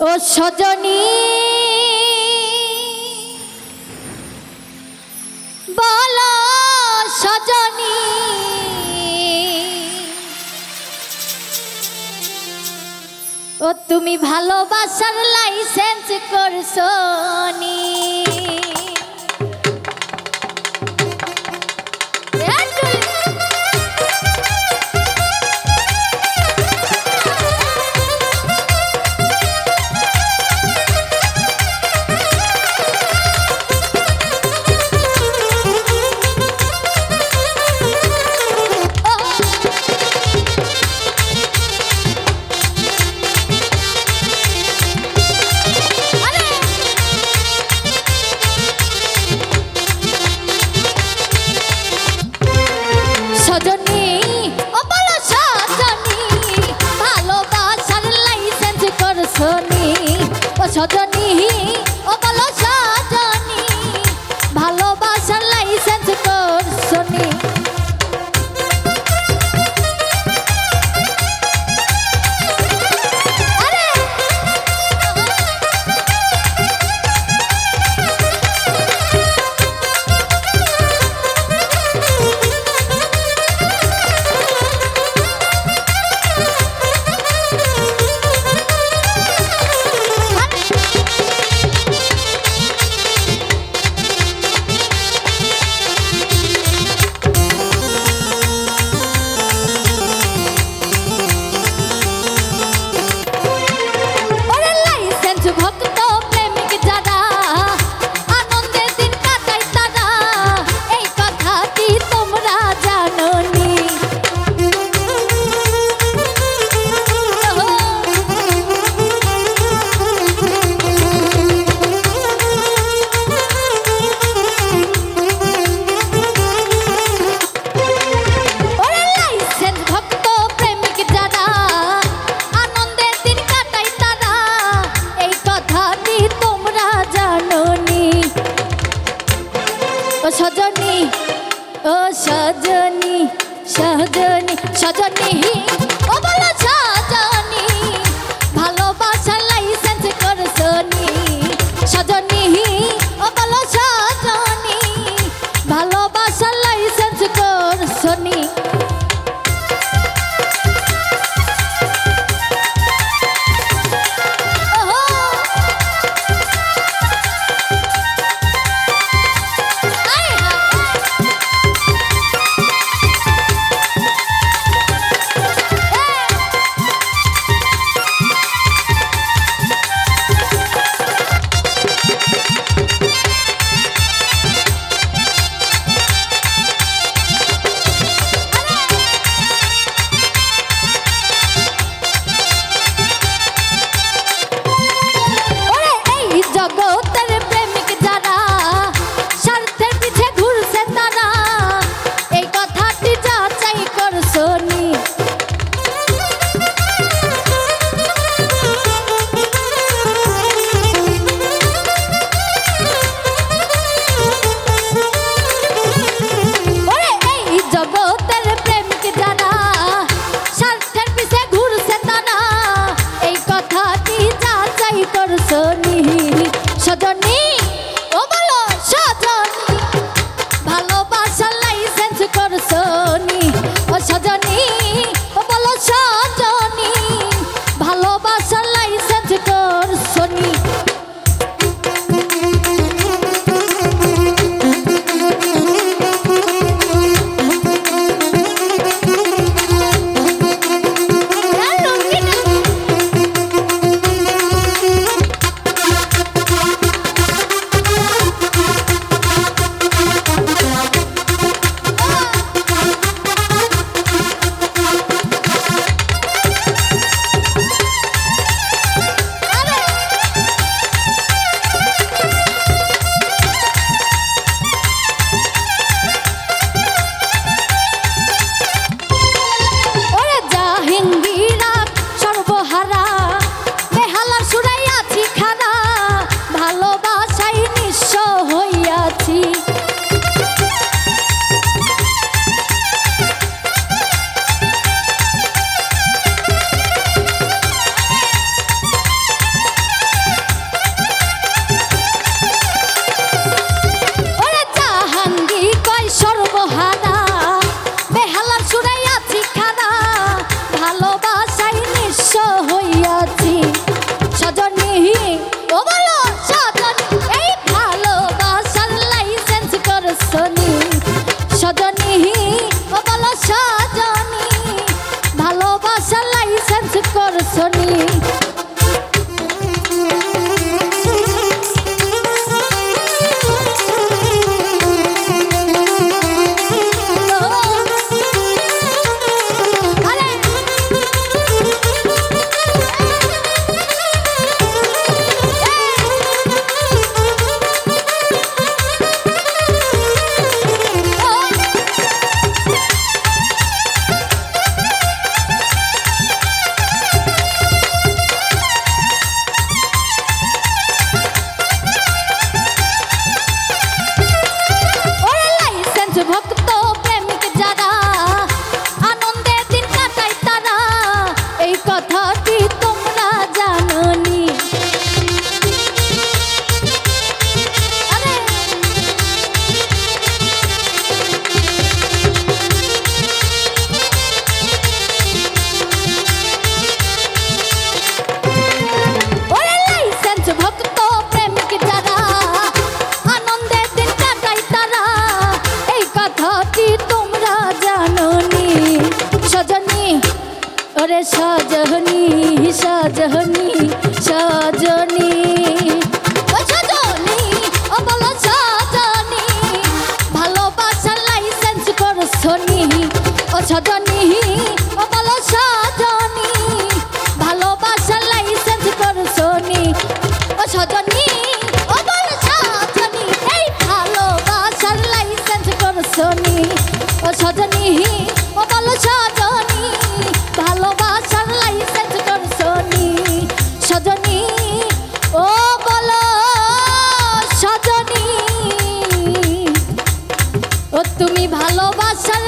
ও সজনী বলো সজনী ও তুমি ভালোবাসার লাইসেন্স করছো নি সজনী ও বলো সজনী ভালোবাসার লাইসেন্স করছো নি ও সজনী ও বলো সজনী ভালোবাসার লাইসেন্স করছো নি সজনী ও সজনী সজনী সজনী ও বলো সজনী ভালোবাসার লাইসেন্স করছো নি সজনী ও বলো সজনী ভালোবাসার লাইসেন্স করছো নি সজনী ভক্ত প্রেমিক যারা আনন্দের দিন কাটায় তারা এই কথাটি তোমরা জানোনি ওরে লাইসেন্স ভক্ত প্রেমিক যারা আনন্দের দিন কাটায় তারা এই কথাটি তোমরা জানোনি সজনী ওরে সজনী সজনী সজনী ও সজনী ও বলো সজনী ভালোবাসার লাইসেন্স করছনি ও সজনী ও বলো সজনী ভালোবাসার লাইসেন্স করছনি ও সজনী ও বলো সজনী এই ভালোবাসার লাইসেন্স করছনি ও সজনী ও বলো সজনী ভালোবাসার লাইসেন্স করছনি সজনী ও বলো সজনী ও তুমি ভালোবাসার